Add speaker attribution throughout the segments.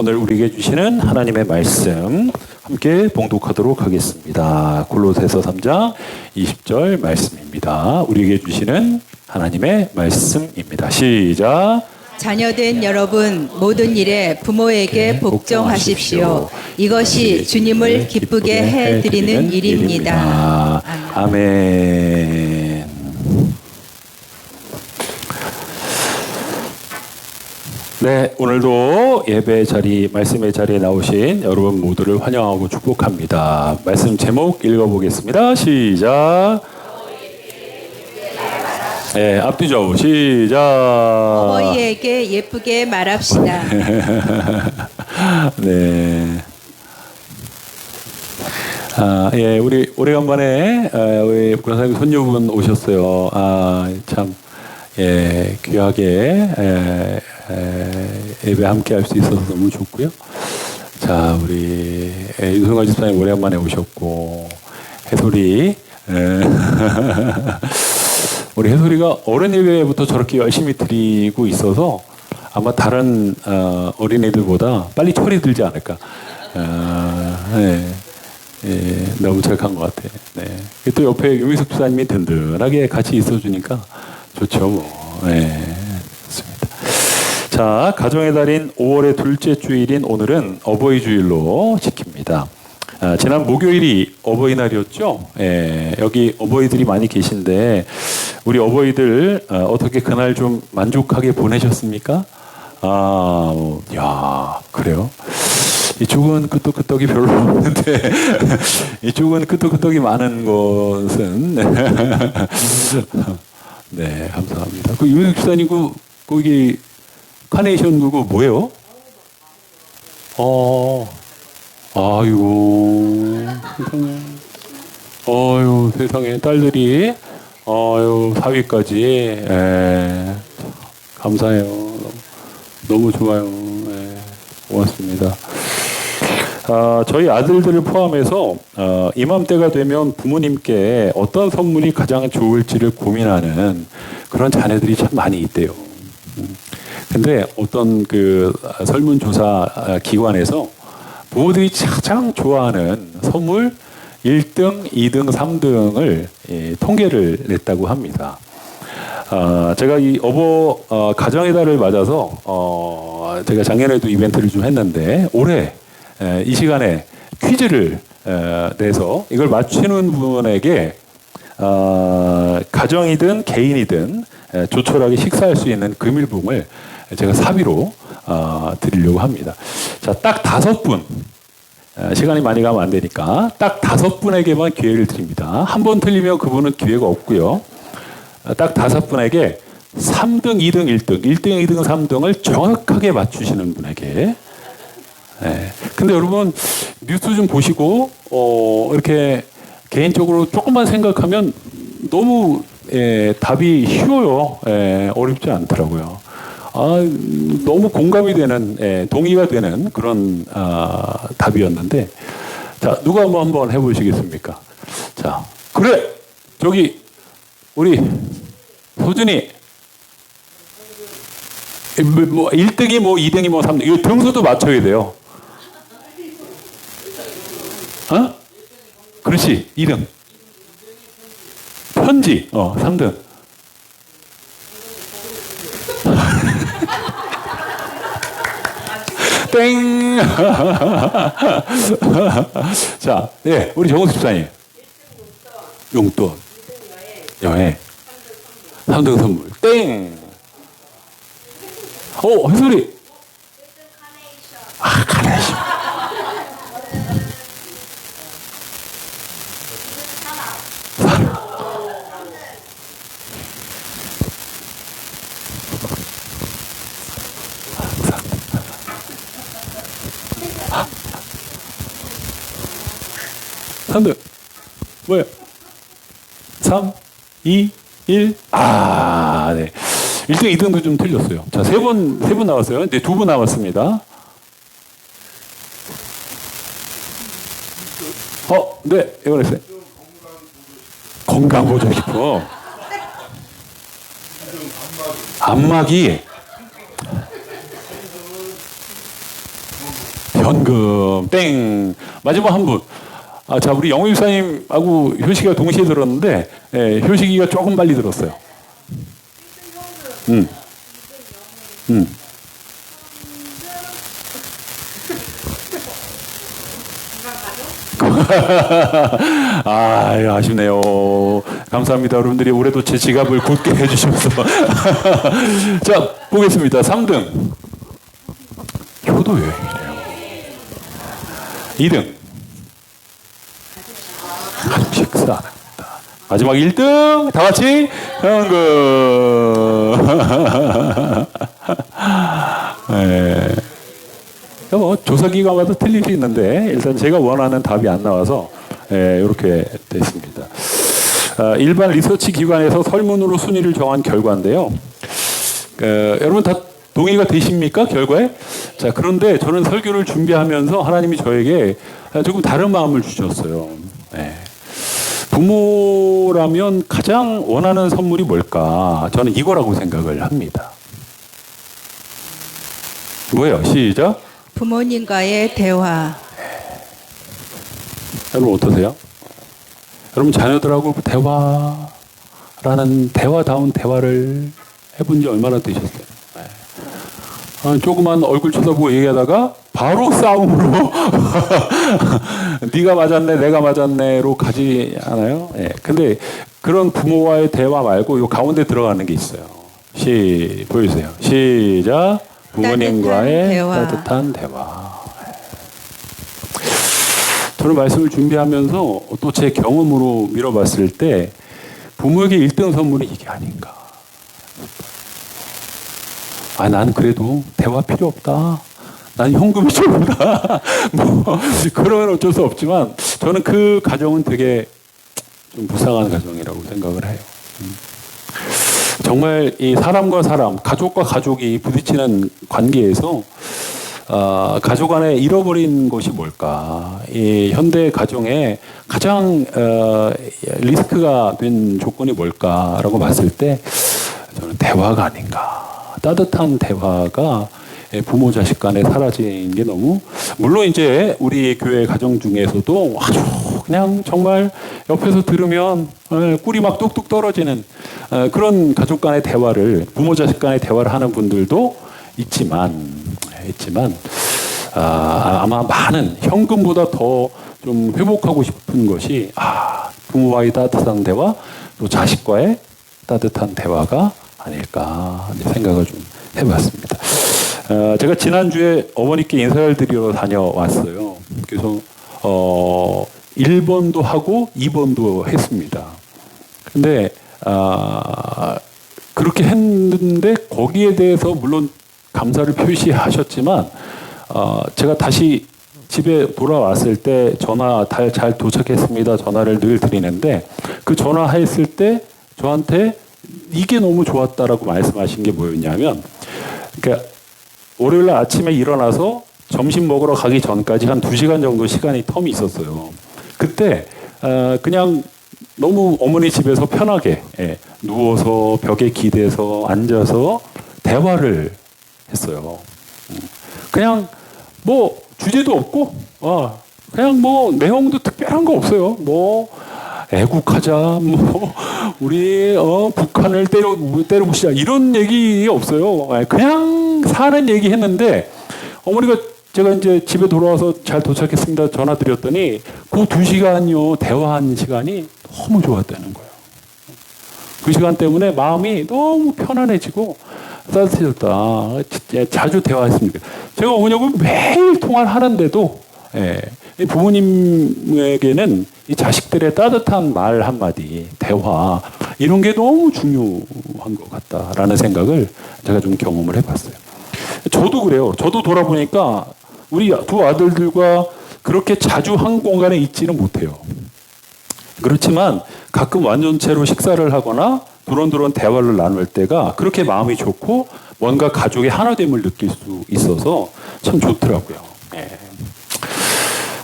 Speaker 1: 오늘 우리에게 주시는 하나님의 말씀 함께 봉독하도록 하겠습니다. 골로새서 3장 20절 말씀입니다. 우리에게 주시는 하나님의 말씀입니다. 시작.
Speaker 2: 자녀된 여러분 모든 일에 부모에게 복종하십시오. 이것이 주님을 기쁘게 해드리는 일입니다.
Speaker 1: 아멘. 네, 오늘도 예배 자리, 말씀의 자리에 나오신 여러분 모두를 환영하고 축복합니다. 말씀 제목 읽어보겠습니다. 시작. 네, 앞뒤죠. 시작.
Speaker 2: 어머니에게 예쁘게 말합시다.
Speaker 1: 네. 예, 우리 오래간만에 우리 권사님 손녀분 오셨어요. 참, 예, 귀하게 예배 함께 할 수 있어서 너무 좋고요. 자, 우리 유성아 집사님 오래간만에 오셨고, 해솔이, 우리 해솔이가 어른 예배부터 저렇게 열심히 드리고 있어서 아마 다른 어린애들보다 빨리 철이 들지 않을까. 네. 예, 너무 착한 것 같아. 네. 또 옆에 유미숙 집사님이 든든하게 같이 있어주니까 좋죠, 뭐. 네. 좋습니다. 자, 가정의 달인 5월의 둘째 주일인 오늘은 어버이 주일로 지킵니다. 지난 목요일이 어버이날이었죠. 예, 여기 어버이들이 많이 계신데 우리 어버이들 어떻게 그날 좀 만족하게 보내셨습니까? 야, 그래요? 이쪽은 끄떡끄떡이 별로 없는데 이쪽은 끄떡끄떡이 많은 것은 네, 감사합니다. 그 유명식 집사님 거기 카네이션 그거 뭐예요? 아이고 세상에, 어유 세상에 딸들이 사위까지, 감사해요. 너무 좋아요. 고맙습니다. 저희 아들들을 포함해서 이맘때가 되면 부모님께 어떤 선물이 가장 좋을지를 고민하는 그런 자녀들이 참 많이 있대요. 근데 어떤 그 설문조사 기관에서 부모들이 가장 좋아하는 선물 1등, 2등, 3등을 통계를 냈다고 합니다. 제가 이 가정의 달을 맞아서 제가 작년에도 이벤트를 좀 했는데 올해 이 시간에 퀴즈를 내서 이걸 맞추는 분에게 가정이든 개인이든 조촐하게 식사할 수 있는 금일봉을 제가 사비로 드리려고 합니다. 자, 딱 5분, 시간이 많이 가면 안 되니까 딱 5분에게만 기회를 드립니다. 한 번 틀리면 그분은 기회가 없고요. 딱 5분에게 3등, 2등, 1등, 1등, 2등, 3등을 정확하게 맞추시는 분에게. 근데 여러분 뉴스 좀 보시고 이렇게 개인적으로 조금만 생각하면 너무 답이 쉬워요. 어렵지 않더라고요. 너무 공감이 되는, 동의가 되는 그런 답이었는데, 자, 누가 한번 해보시겠습니까? 자, 그래, 저기 우리 소준이 뭐 1등이 뭐 2등이 뭐 3등, 이거 등수도 맞춰야 돼요. 그렇지, 2등. 편지, 3등. 땡! 자, 네, 우리 정우 집사님. 용돈. 여행. 3등 선물. 땡! 해솔이. 카네이션. 삼등 뭐야? 3, 2, 1. 네. 1등, 2등도 좀 틀렸어요. 자, 세 분 나왔어요. 이제 2분 남았습니다. 네, 이번에 건강보조식품. 안마기. 현금 땡. 마지막 한 분. 자, 우리 영호 유사님하고 효식이가 동시에 들었는데 효식이가 조금 빨리 들었어요. 아쉽네요. 감사합니다. 여러분들이 올해도 제 지갑을 굳게 해주셔서. 자, 보겠습니다. 3등. 효도 여행이네요. 2등. 가족 식사. 마지막 1등. 다 같이 현금. 네. 뭐 조사기관마다 틀릴 수 있는데 일단 제가 원하는 답이 안 나와서 이렇게 됐습니다. 일반 리서치 기관에서 설문으로 순위를 정한 결과인데요. 여러분 다 동의가 되십니까? 결과에? 자, 그런데 저는 설교를 준비하면서 하나님이 저에게 조금 다른 마음을 주셨어요. 부모라면 가장 원하는 선물이 뭘까? 저는 이거라고 생각을 합니다. 뭐예요? 시작.
Speaker 2: 부모님과의 대화.
Speaker 1: 여러분 어떠세요? 여러분 자녀들하고 대화라는 대화다운 대화를 해본 지 얼마나 되셨어요? 조그만 얼굴 쳐다보고 얘기하다가 바로 싸움으로 네가 맞았네 내가 맞았네로 가지 않아요? 근데 그런 부모와의 대화 말고 요 가운데 들어가는 게 있어요. 보여주세요. 시작. 부모님과의 따뜻한 대화. 저는 말씀을 준비하면서 또 제 경험으로 미뤄봤을 때 부모에게 1등 선물이 이게 아닌가. 난 그래도 대화 필요 없다. 난 현금이 좋다. 그러면 어쩔 수 없지만 저는 그 가정은 되게 좀 불쌍한 가정이라고 생각을 해요. 정말 이 사람과 사람, 가족과 가족이 부딪히는 관계에서 가족 안에 잃어버린 것이 뭘까? 이 현대 가정의 가장 리스크가 된 조건이 뭘까라고 봤을 때 저는 대화가 아닌가. 따뜻한 대화가 부모 자식 간에 사라진 게 너무, 물론 이제 우리 교회 가정 중에서도 아주 그냥 정말 옆에서 들으면 꿀이 막 뚝뚝 떨어지는 그런 가족 간의 대화를, 부모 자식 간의 대화를 하는 분들도 있지만 아마 많은 현금보다 더 좀 회복하고 싶은 것이 부모와의 따뜻한 대화, 또 자식과의 따뜻한 대화가 아닐까 생각을 좀 해봤습니다. 제가 지난주에 어머니께 인사를 드리러 다녀왔어요. 그래서 1번도 하고 2번도 했습니다. 근데 그렇게 했는데 거기에 대해서 물론 감사를 표시하셨지만 제가 다시 집에 돌아왔을 때 전화 잘 도착했습니다. 전화를 늘 드리는데 그 전화했을 때 저한테 이게 너무 좋았다라고 말씀하신 게 뭐였냐면, 그러니까 월요일 날 아침에 일어나서 점심 먹으러 가기 전까지 한 2시간 정도 시간이 텀이 있었어요. 그때 그냥 너무 어머니 집에서 편하게 누워서 벽에 기대서 앉아서 대화를 했어요. 그냥 뭐 주제도 없고 그냥 뭐 내용도 특별한 거 없어요. 뭐 애국하자, 뭐 우리 북한을 때려부시자 이런 얘기 없어요. 그냥 사는 얘기 했는데 어머니가, 제가 이제 집에 돌아와서 잘 도착했습니다 전화 드렸더니 그 2시간요 대화한 시간이 너무 좋았다는 거예요. 그 시간 때문에 마음이 너무 편안해지고 따뜻해졌다. 자주 대화했습니다. 제가 어머니하고 매일 통화를 하는데도 부모님에게는 이 자식들의 따뜻한 말 한마디, 대화 이런 게 너무 중요한 것 같다라는 생각을 제가 좀 경험을 해봤어요. 저도 그래요. 저도 돌아보니까 우리 두 아들들과 그렇게 자주 한 공간에 있지는 못해요. 그렇지만 가끔 완전체로 식사를 하거나 두런두런 대화를 나눌 때가 그렇게 마음이 좋고 뭔가 가족의 하나됨을 느낄 수 있어서 참 좋더라고요.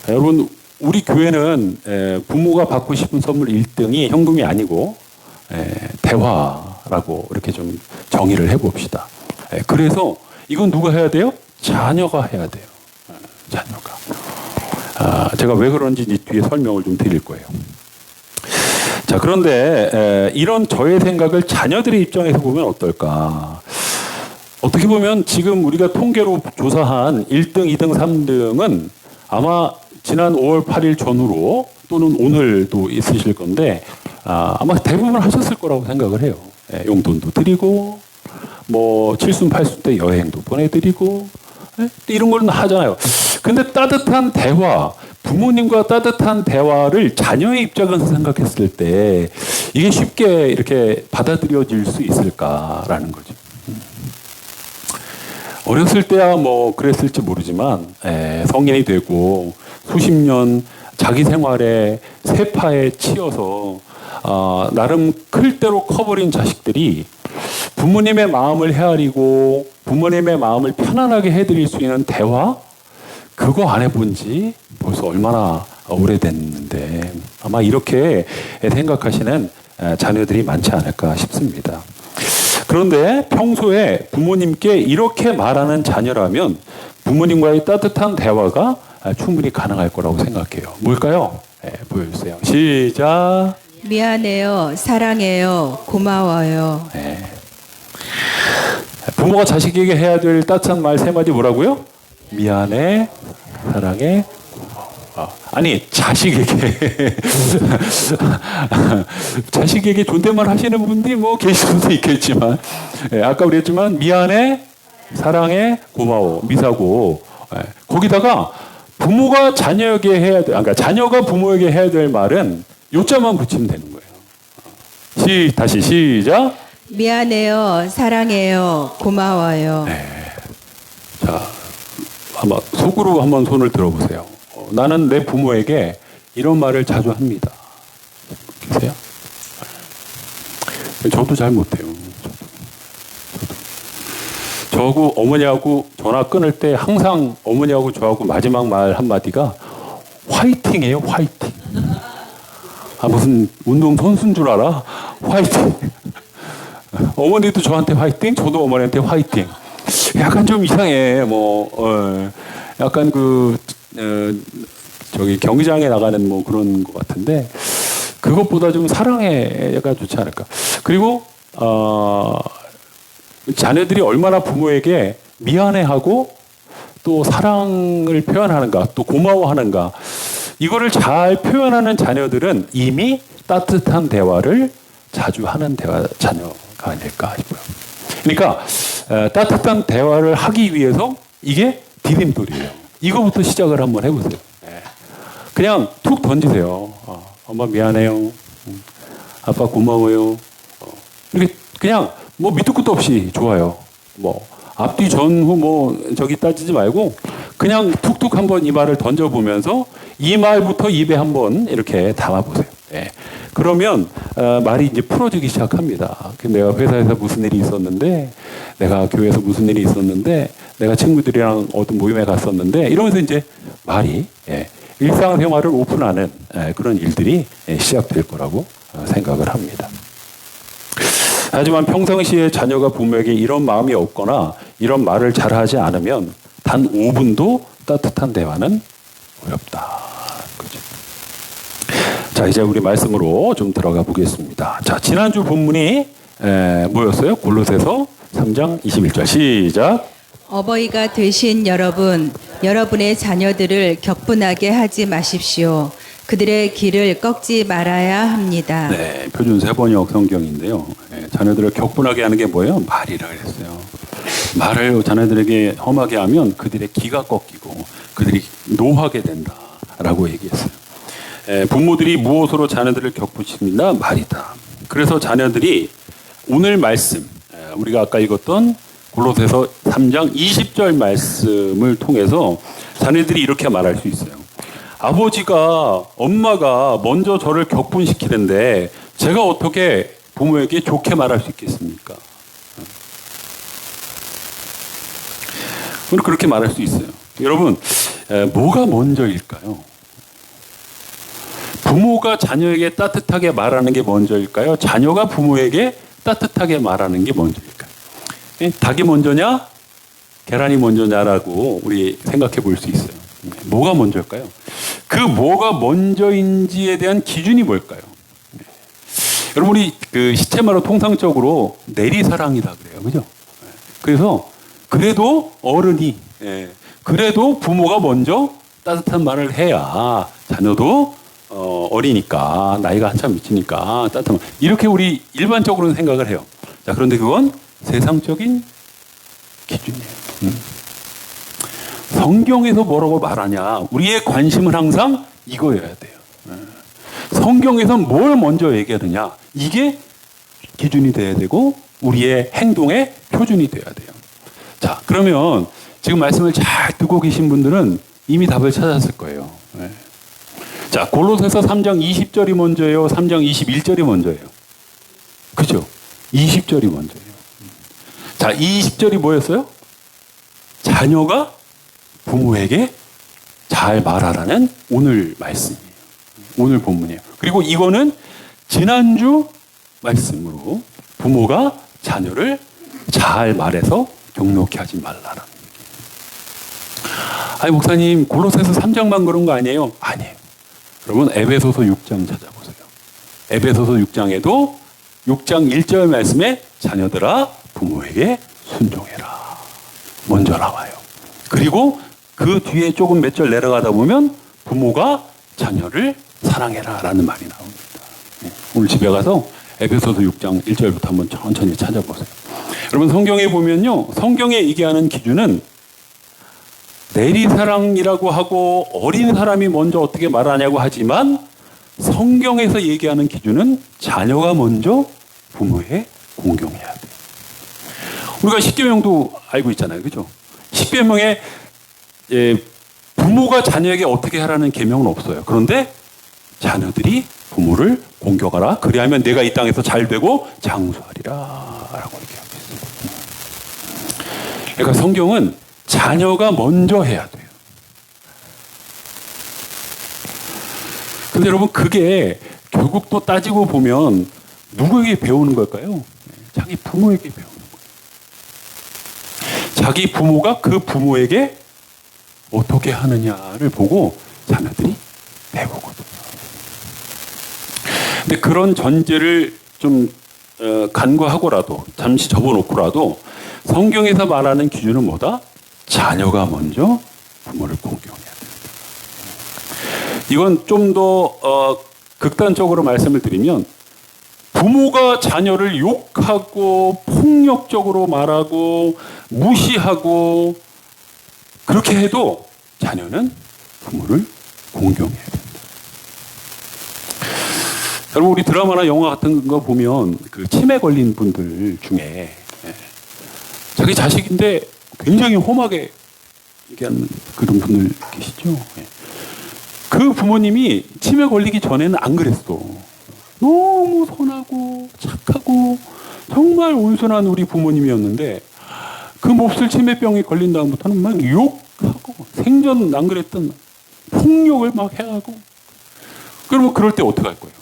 Speaker 1: 여러분, 우리 교회는 부모가 받고 싶은 선물 1등이 현금이 아니고 대화라고 이렇게 좀 정의를 해봅시다. 그래서 이건 누가 해야 돼요? 자녀가 해야 돼요. 자녀. 제가 왜 그런지 이제 뒤에 설명을 좀 드릴 거예요. 자, 그런데 이런 저의 생각을 자녀들의 입장에서 보면 어떨까? 어떻게 보면 지금 우리가 통계로 조사한 1등, 2등, 3등은 아마 지난 5월 8일 전후로 또는 오늘도 있으실 건데 아마 대부분 하셨을 거라고 생각을 해요. 용돈도 드리고 뭐 7순 8순 때 여행도 보내드리고 이런 걸 하잖아요. 근데 따뜻한 대화, 부모님과 따뜻한 대화를 자녀의 입장에서 생각했을 때 이게 쉽게 이렇게 받아들여질 수 있을까라는 거죠. 어렸을 때야 뭐 그랬을지 모르지만 성인이 되고 수십 년 자기 생활에 세파에 치여서 나름 클 대로 커버린 자식들이 부모님의 마음을 헤아리고 부모님의 마음을 편안하게 해드릴 수 있는 대화 그거 안 해본 지 벌써 얼마나 오래됐는데 아마 이렇게 생각하시는 자녀들이 많지 않을까 싶습니다. 그런데 평소에 부모님께 이렇게 말하는 자녀라면 부모님과의 따뜻한 대화가 충분히 가능할 거라고 생각해요. 뭘까요? 보여주세요. 시작.
Speaker 2: 미안해요. 사랑해요. 고마워요.
Speaker 1: 부모가 자식에게 해야 될 따뜻한 말 세 마디 뭐라고요? 미안해, 사랑해, 고마워. 아니 자식에게 자식에게 존댓말 하시는 분들이 뭐 계실 수도 있겠지만 아까 그랬지만 미안해, 사랑해, 고마워, 미사고 거기다가 부모가 자녀에게 해야 돼, 그러니까 자녀가 부모에게 해야 될 말은 요자만 붙이면 되는 거예요. 다시 시작.
Speaker 2: 미안해요. 사랑해요. 고마워요.
Speaker 1: 자, 아마 속으로 한번 손을 들어보세요. 나는 내 부모에게 이런 말을 자주 합니다. 계세요? 저도 잘 못해요. 저하고 어머니하고 전화 끊을 때 항상 어머니하고 저하고 마지막 말 한마디가 화이팅이에요. 화이팅. 무슨 운동 선수인 줄 알아? 화이팅. 어머니도 저한테 화이팅, 저도 어머니한테 화이팅. 약간 좀 이상해. 약간 저기 경기장에 나가는 뭐 그런 것 같은데 그것보다 좀 사랑해가 좋지 않을까. 그리고 자녀들이 얼마나 부모에게 미안해하고 또 사랑을 표현하는가, 또 고마워하는가. 이거를 잘 표현하는 자녀들은 이미 따뜻한 대화를 자주 하는 자녀가 아닐까 싶어요. 그러니까 따뜻한 대화를 하기 위해서 이게 디딤돌이에요. 이거부터 시작을 한번 해보세요. 그냥 툭 던지세요. 엄마 미안해요. 아빠 고마워요. 이렇게 그냥 뭐 밑도 끝도 없이 좋아요. 뭐 앞뒤 전후 뭐 저기 따지지 말고 그냥 툭툭 한번 이 말을 던져보면서 이 말부터 입에 한번 이렇게 담아보세요. 그러면 말이 이제 풀어지기 시작합니다. 내가 회사에서 무슨 일이 있었는데, 내가 교회에서 무슨 일이 있었는데, 내가 친구들이랑 어떤 모임에 갔었는데, 이러면서 이제 말이 일상생활을 오픈하는 그런 일들이 시작될 거라고 생각을 합니다. 하지만 평상시에 자녀가 부모에게 이런 마음이 없거나 이런 말을 잘하지 않으면 단 5분도 따뜻한 대화는 어렵다. 그죠? 자, 이제 우리 말씀으로 좀 들어가 보겠습니다. 자, 지난주 본문이 뭐였어요? 골로새서 3장 21절 시작.
Speaker 2: 어버이가 되신 여러분, 여러분의 자녀들을 격분하게 하지 마십시오. 그들의 길을 꺾지 말아야 합니다.
Speaker 1: 네, 표준 세번역 성경인데요. 자녀들을 격분하게 하는 게 뭐예요? 말이라 그랬어요. 말을 자녀들에게 험하게 하면 그들의 기가 꺾이고 그들이 노하게 된다라고 얘기했어요. 부모들이 무엇으로 자녀들을 격분시킵니다? 말이다. 그래서 자녀들이 오늘 말씀, 우리가 아까 읽었던 골로새서 3장 20절 말씀을 통해서 자녀들이 이렇게 말할 수 있어요. 아버지가, 엄마가 먼저 저를 격분시키는데 제가 어떻게 부모에게 좋게 말할 수 있겠습니까? 우리 그렇게 말할 수 있어요. 여러분, 뭐가 먼저일까요? 부모가 자녀에게 따뜻하게 말하는 게 먼저일까요? 자녀가 부모에게 따뜻하게 말하는 게 먼저일까요? 닭이 먼저냐? 계란이 먼저냐라고 우리 생각해 볼 수 있어요. 뭐가 먼저일까요? 그 뭐가 먼저인지에 대한 기준이 뭘까요? 여러분 우리 그 시체말로 통상적으로 내리사랑이다 그래요, 그죠? 그래서 그래도 어른이 그래도 부모가 먼저 따뜻한 말을 해야 자녀도 어리니까 나이가 한참 미치니까 따뜻한 말 이렇게 우리 일반적으로는 생각을 해요. 자 그런데 그건 세상적인 기준이에요. 성경에서 뭐라고 말하냐? 우리의 관심은 항상 이거여야 돼요. 성경에서 뭘 먼저 얘기하느냐? 이게 기준이 돼야 되고 우리의 행동의 표준이 돼야 돼요. 자, 그러면 지금 말씀을 잘 듣고 계신 분들은 이미 답을 찾았을 거예요. 자, 골로새서 3장 20절이 먼저예요? 3장 21절이 먼저예요? 그죠? 20절이 먼저예요. 자, 이 20절이 뭐였어요? 자녀가 부모에게 잘 말하라는 오늘 말씀이에요. 오늘 본문이에요. 그리고 이거는 지난주 말씀으로 부모가 자녀를 잘 말해서 경록히 하지 말라라는 얘기예요. 아니 목사님 골로새서 3장만 그런 거 아니에요? 아니에요. 여러분 에베소서 6장 찾아보세요. 에베소서 6장에도 6장 1절 말씀에 자녀들아 부모에게 순종해라. 먼저 나와요. 그리고 그 뒤에 조금 몇 절 내려가다 보면 부모가 자녀를 사랑해라 라는 말이 나옵니다. 오늘 집에 가서 에베소서 6장 1절부터 한번 천천히 찾아보세요. 여러분 성경에 보면요. 성경에 얘기하는 기준은 내리사랑이라고 하고 어린 사람이 먼저 어떻게 말하냐고 하지만 성경에서 얘기하는 기준은 자녀가 먼저 부모에 공경해야 돼요. 우리가 십계명도 알고 있잖아요. 그죠? 십계명에 부모가 자녀에게 어떻게 하라는 계명은 없어요. 그런데 자녀들이 부모를 공경하라. 그리하면 내가 이 땅에서 잘 되고 장수하리라 라고 얘기하고 있어요. 그러니까 성경은 자녀가 먼저 해야 돼요. 근데 여러분 그게 결국 또 따지고 보면 누구에게 배우는 걸까요? 자기 부모에게 배우는 거예요. 자기 부모가 그 부모에게 어떻게 하느냐를 보고 자녀들이 배우거든요. 근데 그런 전제를 좀 간과하고라도 잠시 접어놓고라도 성경에서 말하는 기준은 뭐다? 자녀가 먼저 부모를 공경해야 된다. 이건 좀 더 극단적으로 말씀을 드리면 부모가 자녀를 욕하고 폭력적으로 말하고 무시하고 그렇게 해도 자녀는 부모를 공경해야 된다. 여러분 우리 드라마나 영화 같은 거 보면 그 치매 걸린 분들 중에 자기 자식인데 굉장히 험하게 얘기하는 그런 분들 계시죠. 그 부모님이 치매 걸리기 전에는 안 그랬어. 너무 선하고 착하고 정말 온순한 우리 부모님이었는데 그 몹쓸 치매병에 걸린 다음부터는 막 욕하고 생전 안 그랬던 폭력을 막 해하고 그러면 그럴 때 어떻게 할 거예요?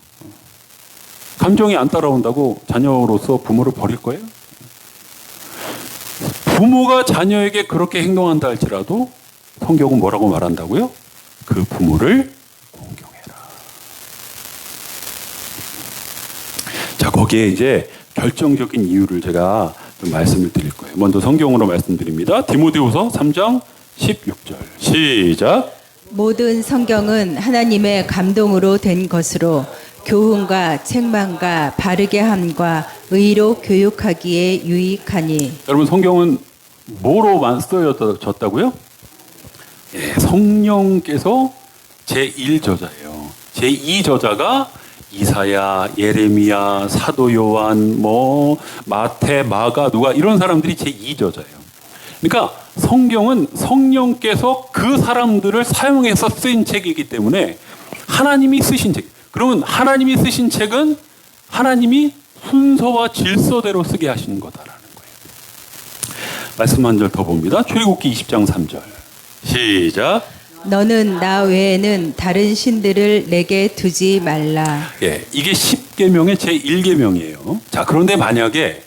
Speaker 1: 감정이 안 따라온다고 자녀로서 부모를 버릴 거예요? 부모가 자녀에게 그렇게 행동한다 할지라도 성경은 뭐라고 말한다고요? 그 부모를 공경해라. 자, 거기에 이제 결정적인 이유를 제가 좀 말씀을 드릴 거예요. 먼저 성경으로 말씀드립니다. 디모데후서 3장 16절. 시작.
Speaker 2: 모든 성경은 하나님의 감동으로 된 것으로 교훈과 책망과 바르게 함과 의로 교육하기에 유익하니.
Speaker 1: 여러분 성경은 뭐로 쓰여졌다고요? 예, 성령께서 제1저자예요. 제2저자가 이사야, 예레미야, 사도 요한, 마태, 마가, 누가 이런 사람들이 제2저자예요. 그러니까 성경은 성령께서 그 사람들을 사용해서 쓰인 책이기 때문에 하나님이 쓰신 책. 그러면 하나님이 쓰신 책은 하나님이 순서와 질서대로 쓰게 하시는 거다라는 거예요. 말씀 한 절 더 봅니다. 출애굽기 20장 3절. 시작.
Speaker 2: 너는 나 외에는 다른 신들을 내게 두지 말라.
Speaker 1: 예, 이게 10계명의 제1계명이에요. 자, 그런데 만약에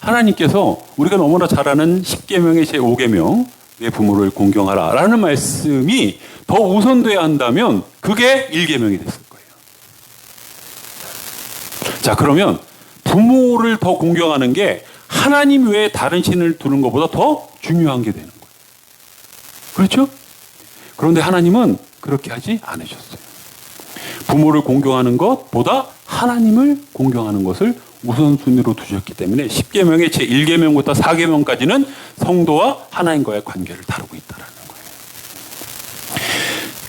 Speaker 1: 하나님께서 우리가 너무나 잘 아는 10계명의 제5계명 내 부모를 공경하라 라는 말씀이 더 우선돼야 한다면 그게 1계명이 됐을 거예요. 자, 그러면 부모를 더 공경하는 게 하나님 외에 다른 신을 두는 것보다 더 중요한 게 되는 거예요. 그렇죠? 그런데 하나님은 그렇게 하지 않으셨어요. 부모를 공경하는 것보다 하나님을 공경하는 것을 우선순위로 두셨기 때문에 10계명의 제1계명부터 4계명까지는 성도와 하나님과의 관계를 다루고 있다는 거예요.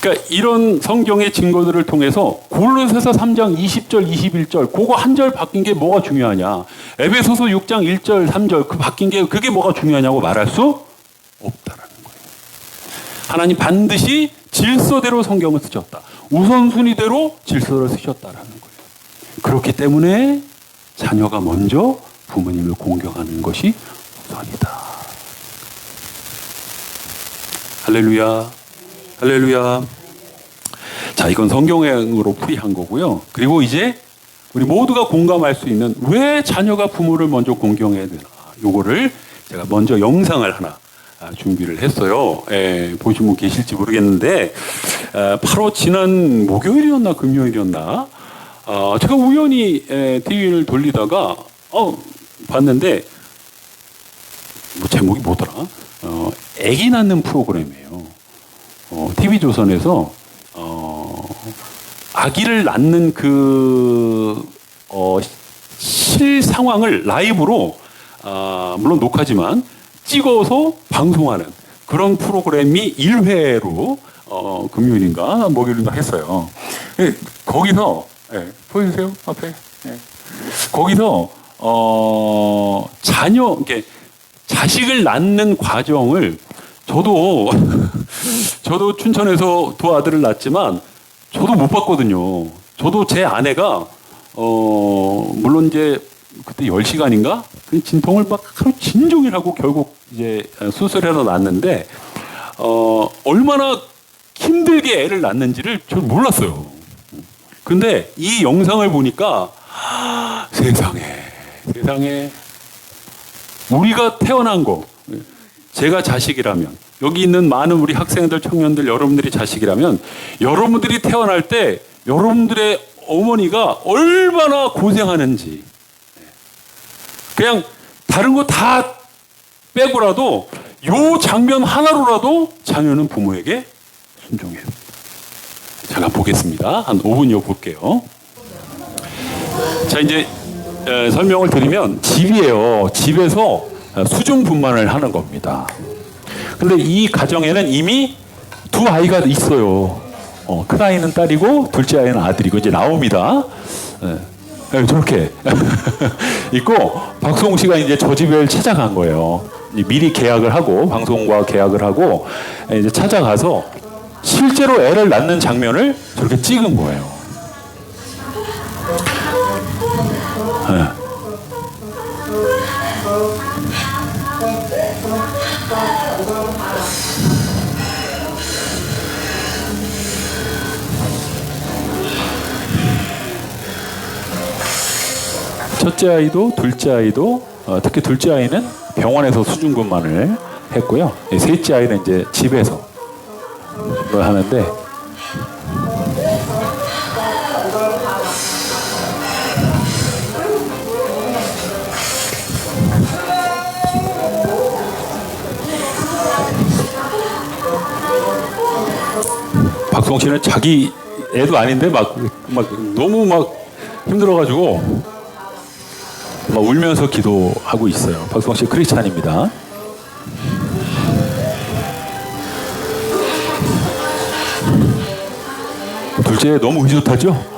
Speaker 1: 그러니까 이런 성경의 증거들을 통해서 골로새서 3장 20절, 21절 그거 한 절 바뀐 게 뭐가 중요하냐. 에베소서 6장 1절, 3절 그 바뀐 게 그게 뭐가 중요하냐고 말할 수 없다라는 거예요. 하나님 반드시 질서대로 성경을 쓰셨다. 우선순위대로 질서를 쓰셨다라는 거예요. 그렇기 때문에 자녀가 먼저 부모님을 공경하는 것이 우선이다. 할렐루야. 할렐루야. 자, 이건 성경으로 풀이한 거고요. 그리고 이제 우리 모두가 공감할 수 있는 왜 자녀가 부모를 먼저 공경해야 되나. 요거를 제가 먼저 영상을 하나 준비를 했어요. 보신 분 계실지 모르겠는데 바로 지난 목요일이었나 금요일이었나 제가 우연히 TV를 돌리다가 봤는데 뭐 제목이 뭐더라? 애기 낳는 프로그램이에요. TV조선에서 아기를 낳는 그 실상황을 라이브로 물론 녹화지만 찍어서 방송하는 그런 프로그램이 1회로 금요일인가 목요일인가 했어요. 거기서 보여주세요 앞에. 거기서 자녀 이렇게 자식을 낳는 과정을 저도 춘천에서 두 아들을 낳았지만 저도 못 봤거든요. 저도 제 아내가 물론 이제 그때 10시간인가 그 진통을 막 하루 진종일 하고 결국 이제 수술해서 낳았는데 얼마나 힘들게 애를 낳는지를 저는 몰랐어요. 근데 이 영상을 보니까 세상에 우리가 태어난 거 제가 자식이라면 여기 있는 많은 우리 학생들 청년들 여러분들이 자식이라면 여러분들이 태어날 때 여러분들의 어머니가 얼마나 고생하는지 그냥 다른 거 다 빼고라도 요 장면 하나로라도 자녀는 부모에게 순종해요. 잠깐 보겠습니다. 한 5분여 볼게요. 자, 이제 설명을 드리면 집이에요. 집에서 수중분만을 하는 겁니다. 근데 이 가정에는 이미 두 아이가 있어요. 큰 아이는 딸이고 둘째 아이는 아들이고 이제 나옵니다. 저렇게 있고 박수홍 씨가 이제 저 집을 찾아간 거예요. 미리 계약을 하고 방송과 계약을 하고 이제 찾아가서 실제로 애를 낳는 장면을 저렇게 찍은 거예요. 첫째 아이도 둘째 아이도 특히 둘째 아이는 병원에서 수중분만을 했고요. 셋째 아이는 이제 집에서 하는데 박수홍 씨는 자기 애도 아닌데 막 너무 막 힘들어가지고 막 울면서 기도하고 있어요. 박수홍 씨 크리스찬입니다. 둘째 너무 의젓하죠?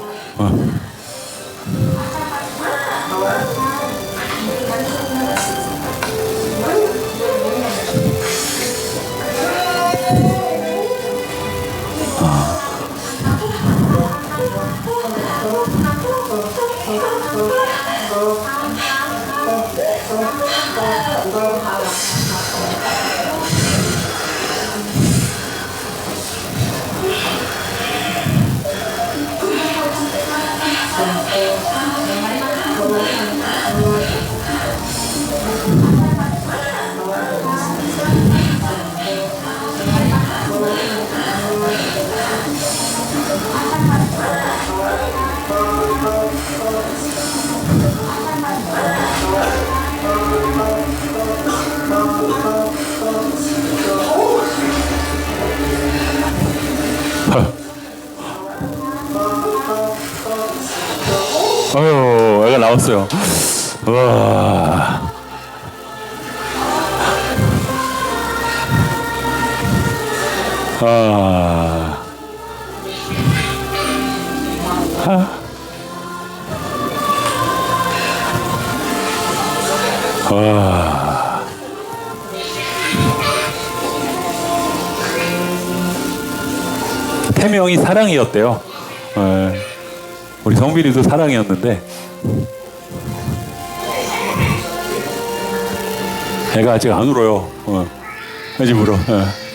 Speaker 1: 아유, 애가 나왔어요. 와. 아. 와. 태명이 사랑이었대요. 예. 우리 성빈이도 사랑이었는데 애가 아직 안 울어요. 아직 울어. 예.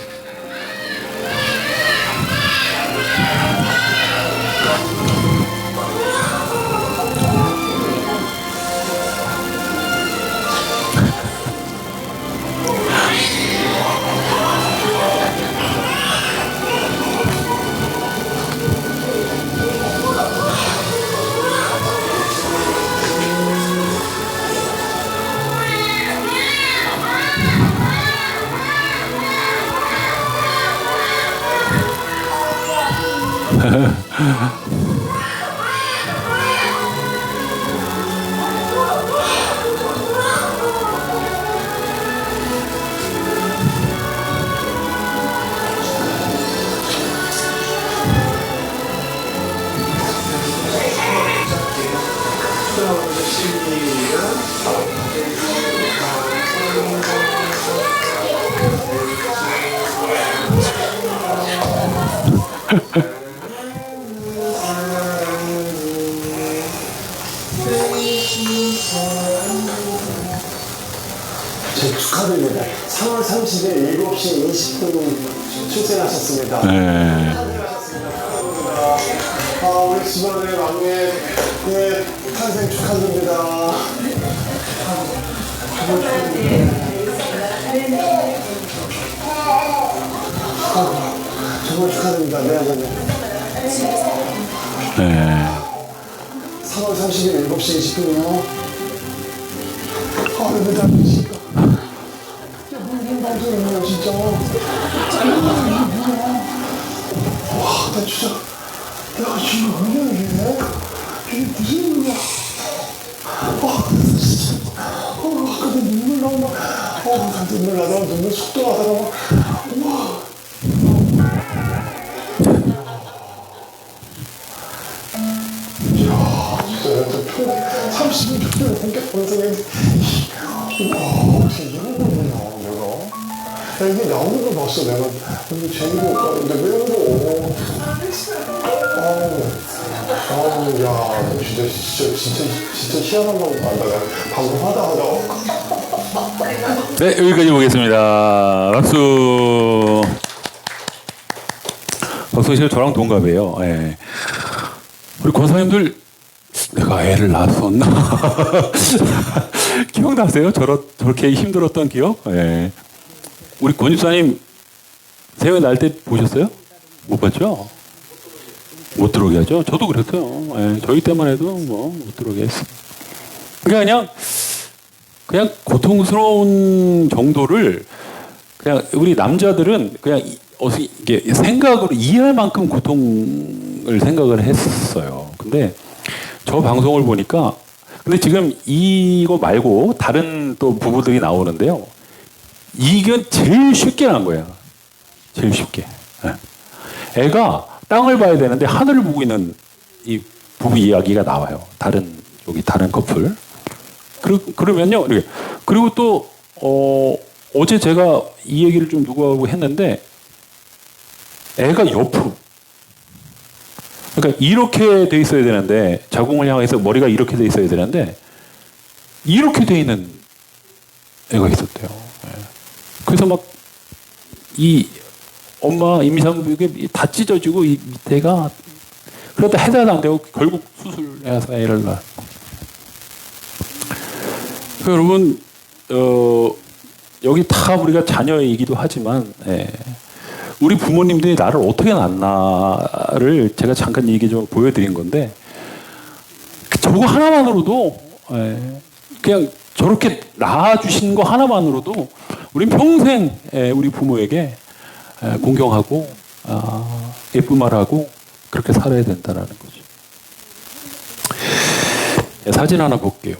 Speaker 3: 축하드립니다. 3월 30일 7시 20분 출생하셨습니다.
Speaker 1: 네.
Speaker 3: 우리 집안의 막내 탄생 축하드립니다. 정말 축하드립니다. 네, 아버님.
Speaker 1: 네.
Speaker 3: 3월 30일 7시 20분이요. 왜 다니시까? 무슨 방송이에요, 진짜. 와, 나 진짜. 야, 지금 뭐냐, 이게 무슨 일이야. 진짜. 아까 내 눈물 나온다. 나 눈물 나다가 눈물 속도 나다가 막. 우와. 진짜 30분 족대를 본격 방송했는데 우와 어떻게 이런 걸 보냐 내가 야, 이게 나오는 거 봤어 내가 근데 재미가 없다는데 왜 울어 야 진짜 희한한 거 한다 방금 하다
Speaker 1: 네, 여기까지 보겠습니다. 박수. 박수 씨 저랑 동갑이에요. 예. 우리 권사님들 내가 애를 낳았었나? 기억나세요? 저렇게 힘들었던 기억? 예. 우리 권 집사님 세회 날 때 보셨어요? 못 봤죠? 못 들어오게 하죠. 저도 그랬어요. 예. 저희 때만 해도 뭐 못 들어오게 했어. 그냥 고통스러운 정도를 그냥 우리 남자들은 그냥 이게 생각으로 이해할 만큼 고통을 생각을 했어요. 근데 저 방송을 보니까 근데 지금 이거 말고 다른 또 부부들이 나오는데요. 이건 제일 쉽게 난 거예요. 제일 쉽게. 애가 땅을 봐야 되는데 하늘을 보고 있는 이 부부 이야기가 나와요. 다른 커플. 그러면요. 이렇게. 그리고 또 어제 제가 이 얘기를 좀 누구하고 했는데 애가 옆으로. 그러니까 이렇게 돼 있어야 되는데 자궁을 향해서 머리가 이렇게 돼 있어야 되는데 이렇게 돼 있는 애가 있었대요. 그래서 막 이 엄마 임산부에게 다 찢어지고 이 밑에가 그러다 해다도 안 되고 결국 수술해서 애를 낳아. 여러분 여기 다 우리가 자녀이기도 하지만 우리 부모님들이 나를 어떻게 낳나를 제가 잠깐 얘기 좀 보여드린 건데 저거 하나만으로도 그냥 저렇게 낳아주신 거 하나만으로도 우린 평생 우리 부모에게 공경하고 예쁜 말하고 그렇게 살아야 된다는 거죠. 사진 하나 볼게요.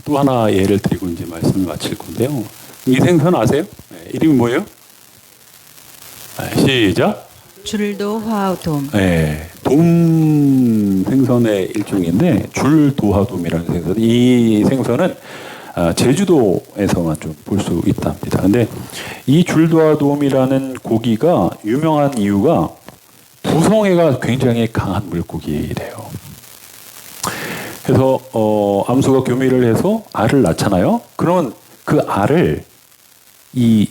Speaker 1: 또 하나 예를 드리고 이제 말씀을 마칠 건데요. 이 생선 아세요? 네, 이름이 뭐예요? 네, 시작.
Speaker 2: 줄도화돔.
Speaker 1: 네, 돔 생선의 일종인데 줄도화돔이라는 생선. 이 생선은 제주도에서만 좀 볼 수 있답니다. 근데 이 줄도화돔이라는 고기가 유명한 이유가 부성애가 굉장히 강한 물고기래요. 그래서 암소가 교미를 해서 알을 낳잖아요. 그러면 그 알을 이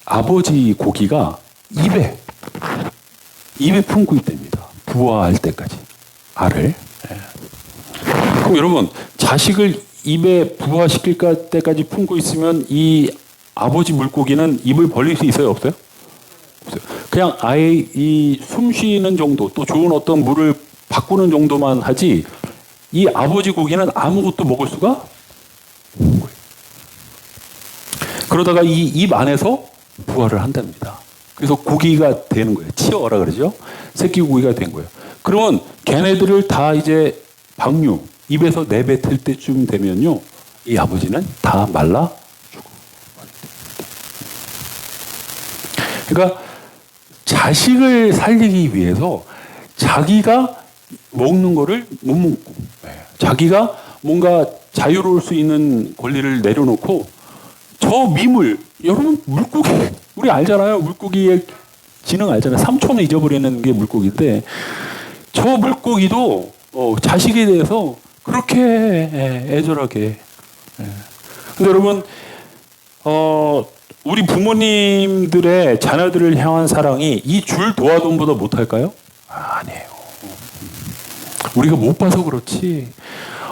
Speaker 1: 아버지 고기가 입에 품고 있답니다. 부화할 때까지 알을. 예. 그럼 여러분 자식을 입에 부화시킬 때까지 품고 있으면 이 아버지 물고기는 입을 벌릴 수 있어요, 없어요? 없어요. 그냥 아예 이 숨 쉬는 정도, 또 좋은 어떤 물을 바꾸는 정도만 하지. 이 아버지 고기는 아무것도 먹을 수가 없는 거예요. 그러다가 이 입 안에서 부화를 한답니다. 그래서 고기가 되는 거예요. 치어라 그러죠. 새끼 고기가 된 거예요. 그러면 걔네들을 다 이제 방류, 입에서 내뱉을 때쯤 되면요, 이 아버지는 다 말라 죽어. 그러니까 자식을 살리기 위해서 자기가 먹는 거를 못 먹고, 자기가 뭔가 자유로울 수 있는 권리를 내려놓고 저 미물, 여러분 물고기 우리 알잖아요. 물고기의 지능 알잖아요. 3초는 잊어버리는 게 물고기인데 저 물고기도 자식에 대해서 그렇게 애절하게. 근데 여러분 우리 부모님들의 자녀들을 향한 사랑이 이 줄도화돔보다 못할까요? 아니에요. 우리가 못 봐서 그렇지.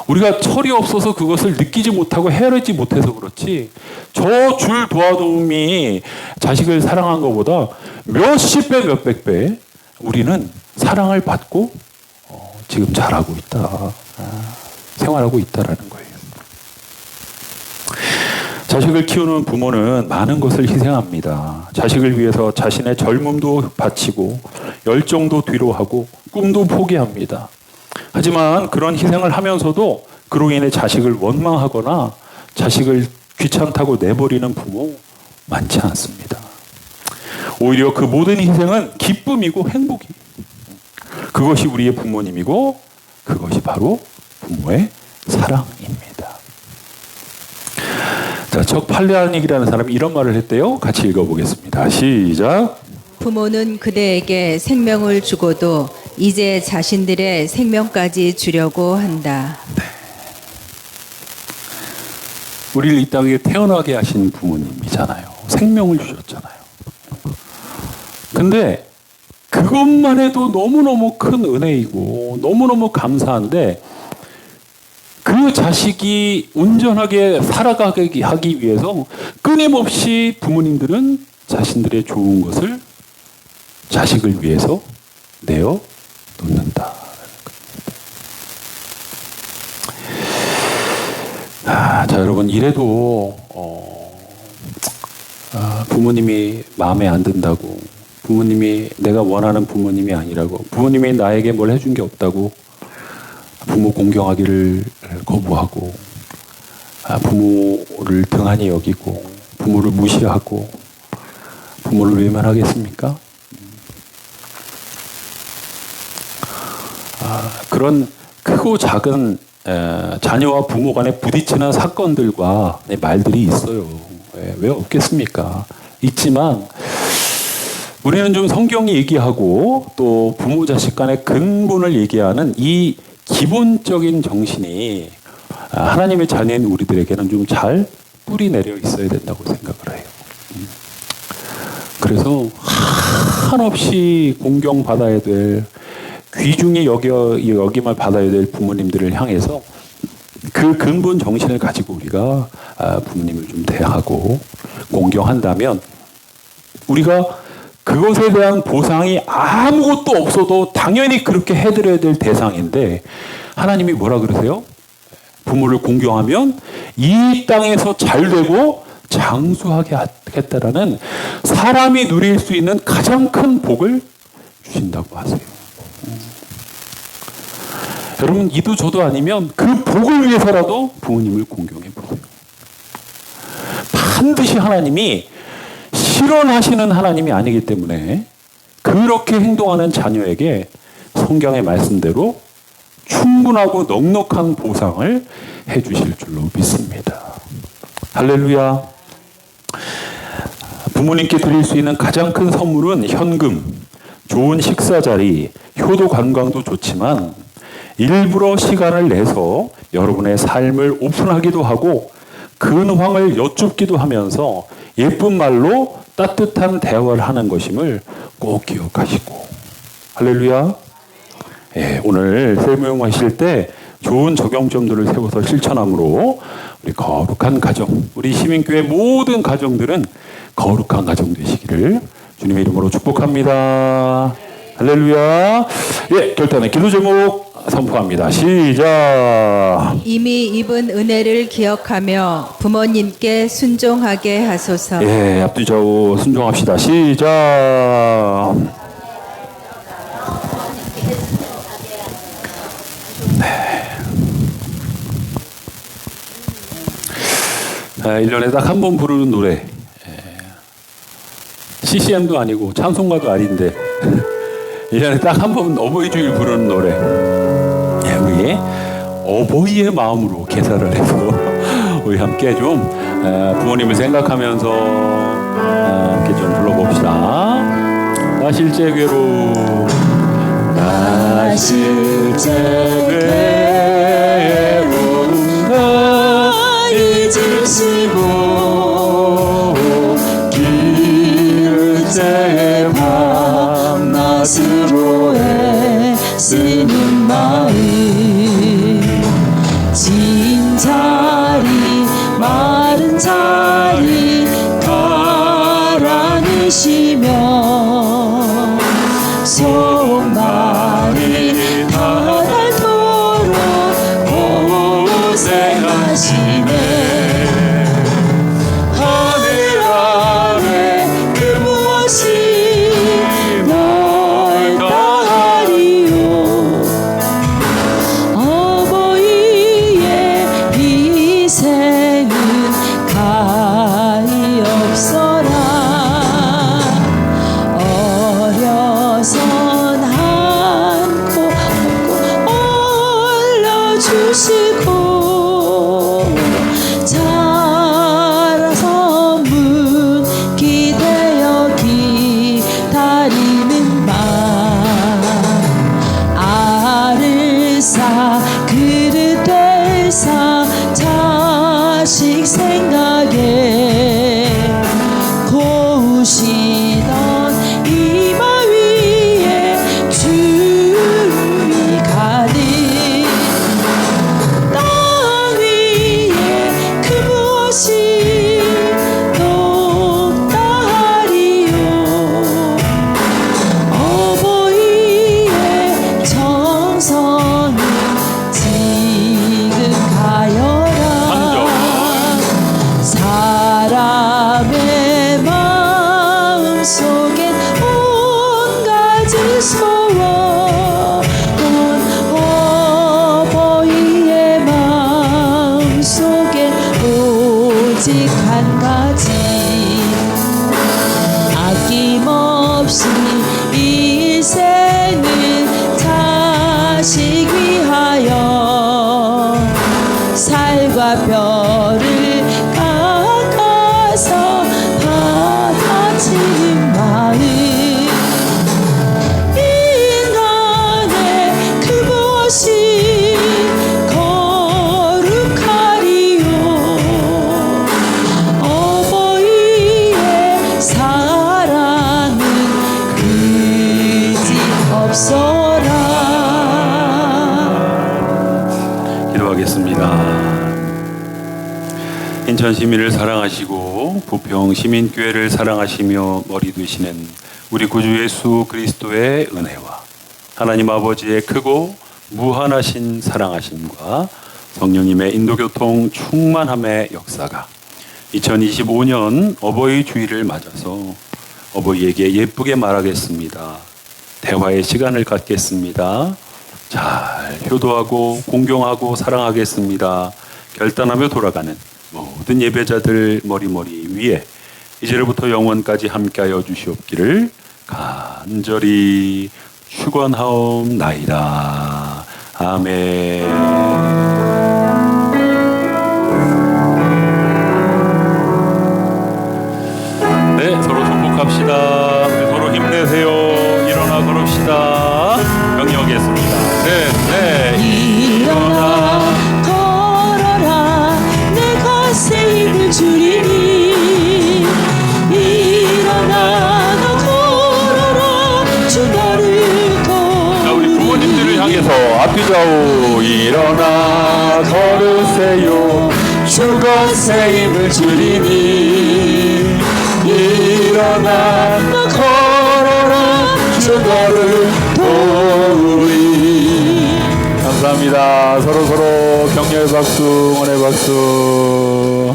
Speaker 1: 우리가 철이 없어서 그것을 느끼지 못하고 헤아리지 못해서 그렇지. 저 줄도화돔이 자식을 사랑한 것보다 몇십 배, 몇백 배 우리는 사랑을 받고 지금 잘하고 있다. 생활하고 있다라는 거예요. 자식을 키우는 부모는 많은 것을 희생합니다. 자식을 위해서 자신의 젊음도 바치고 열정도 뒤로하고 꿈도 포기합니다. 하지만 그런 희생을 하면서도 그로 인해 자식을 원망하거나 자식을 귀찮다고 내버리는 부모 많지 않습니다. 오히려 그 모든 희생은 기쁨이고 행복이. 그것이 우리의 부모님이고 그것이 바로 부모의 사랑입니다. 자, 적 팔레아닉이라는 사람이 이런 말을 했대요. 같이 읽어보겠습니다. 시작.
Speaker 2: 부모는 그대에게 생명을 주고도 이제 자신들의 생명까지 주려고 한다.
Speaker 1: 우리를 이 땅에 태어나게 하신 부모님이잖아요. 생명을 주셨잖아요. 근데 그것만 해도 너무너무 큰 은혜이고 너무너무 감사한데 그 자식이 온전하게 살아가게 하기 위해서 끊임없이 부모님들은 자신들의 좋은 것을 자식을 위해서 내어 놓는다. 자, 여러분, 이래도 부모님이 마음에 안 든다고, 부모님이 내가 원하는 부모님이 아니라고, 부모님이 나에게 뭘 해준 게 없다고 부모 공경하기를 거부하고, 부모를 등한히 여기고, 부모를 무시하고, 부모를 외면하겠습니까? 그런 크고 작은 자녀와 부모 간에 부딪히는 사건들과 말들이 있어요. 왜 없겠습니까? 있지만 우리는 좀 성경이 얘기하고 또 부모 자식 간의 근본을 얘기하는 이 기본적인 정신이 하나님의 자녀인 우리들에게는 좀 잘 뿌리 내려 있어야 된다고 생각을 해요. 그래서 한없이 공경받아야 될, 귀중히 여김을 받아야 될 부모님들을 향해서 그 근본 정신을 가지고 우리가 부모님을 좀 대하고 공경한다면 우리가 그것에 대한 보상이 아무것도 없어도 당연히 그렇게 해드려야 될 대상인데 하나님이 뭐라 그러세요? 부모를 공경하면 이 땅에서 잘되고 장수하게 하겠다라는 사람이 누릴 수 있는 가장 큰 복을 주신다고 하세요. 여러분, 이도 저도 아니면 그 복을 위해서라도 부모님을 공경해 보세요. 반드시 하나님이 실현하시는 하나님이 아니기 때문에 그렇게 행동하는 자녀에게 성경의 말씀대로 충분하고 넉넉한 보상을 해주실 줄로 믿습니다. 할렐루야. 부모님께 드릴 수 있는 가장 큰 선물은 현금, 좋은 식사 자리, 효도 관광도 좋지만 일부러 시간을 내서 여러분의 삶을 오픈하기도 하고 근황을 여쭙기도 하면서 예쁜 말로 따뜻한 대화를 하는 것임을 꼭 기억하시고. 할렐루야. 예, 오늘 설명하실 때 좋은 적용점들을 세워서 실천함으로 우리 거룩한 가정, 우리 시민교회 모든 가정들은 거룩한 가정 되시기를 주님의 이름으로 축복합니다. 할렐루야. 예, 결단의 기도 제목 선포합니다. 시작.
Speaker 2: 이미 입은 은혜를 기억하며 부모님께 순종하게 하소서.
Speaker 1: 예, 앞뒤 좌우 순종합시다. 시작. 네. 1년에 딱 한 번 부르는 노래. CCM도 아니고 찬송가도 아닌데 1년에 딱 한 번 어버이 주일 부르는 노래. 예, 우리 어버이의 마음으로 개사를 해서 우리 함께 좀 부모님을 생각하면서 함께 좀 불러봅시다. 나 실제 괴로움, 나 실제 괴로움 다 잊으시고 길제의 밤낮으로 애쓰는 마음,
Speaker 4: 진 자리 마른 자리 가라앉으시며 손발이 닿도록 고생하시네. 하늘 아래 그 무엇이 널 따하리요. 어버이의 희생은 가히 없어라. 어려선 않고 올려주시고 자라서 문 기대어 기다리는 맘, 알을 쌓 그릇들 쌓 자식 생각에 고우시던 이마 위에 주의 가득, 땅 위에 그 무엇이 높다하리요. 어버이의 정성은 지금 가여라. 사람의 마음 속엔 온 가지 소원, 어버이의 마음 속엔 오직 한 가지, 아낌없이 일생을 자식 위하여 살과 별을 깎아서 받아치는 마음, 인간의 그 무엇이 거룩하리요. 어버이의 사랑은 그지 없어라.
Speaker 1: 기도하겠습니다. 인천 시민을 사랑하시고 부평 시민교회를 사랑하시며 머리 되시는 우리 구주 예수 그리스도의 은혜와 하나님 아버지의 크고 무한하신 사랑하심과 성령님의 인도교통 충만함의 역사가 2025년 어버이 주일을 맞아서 어버이에게 예쁘게 말하겠습니다. 대화의 시간을 갖겠습니다. 잘 효도하고 공경하고 사랑하겠습니다. 결단하며 돌아가는 모든 예배자들 머리머리 위에 이제로부터 영원까지 함께하여 주시옵기를 간절히 축원하옵나이다. 아멘. 네, 서로 축복합시다. 우리 서로 힘내세요. 일어나 걸읍시다. 명령하겠습니다. 네.
Speaker 4: 일어나 걸어라 내가 새 힘을 주리니 일어나 너 걸어라 주 너를
Speaker 1: 자, 우리 부모님들을 향해서 앞뒤좌우 일어나 걸으세요. 주가 새 힘을 주리니 일어나 너 걸어라 주 너를 도우리. 감사합니다. 서로 격려의 박수, 응원의 박수.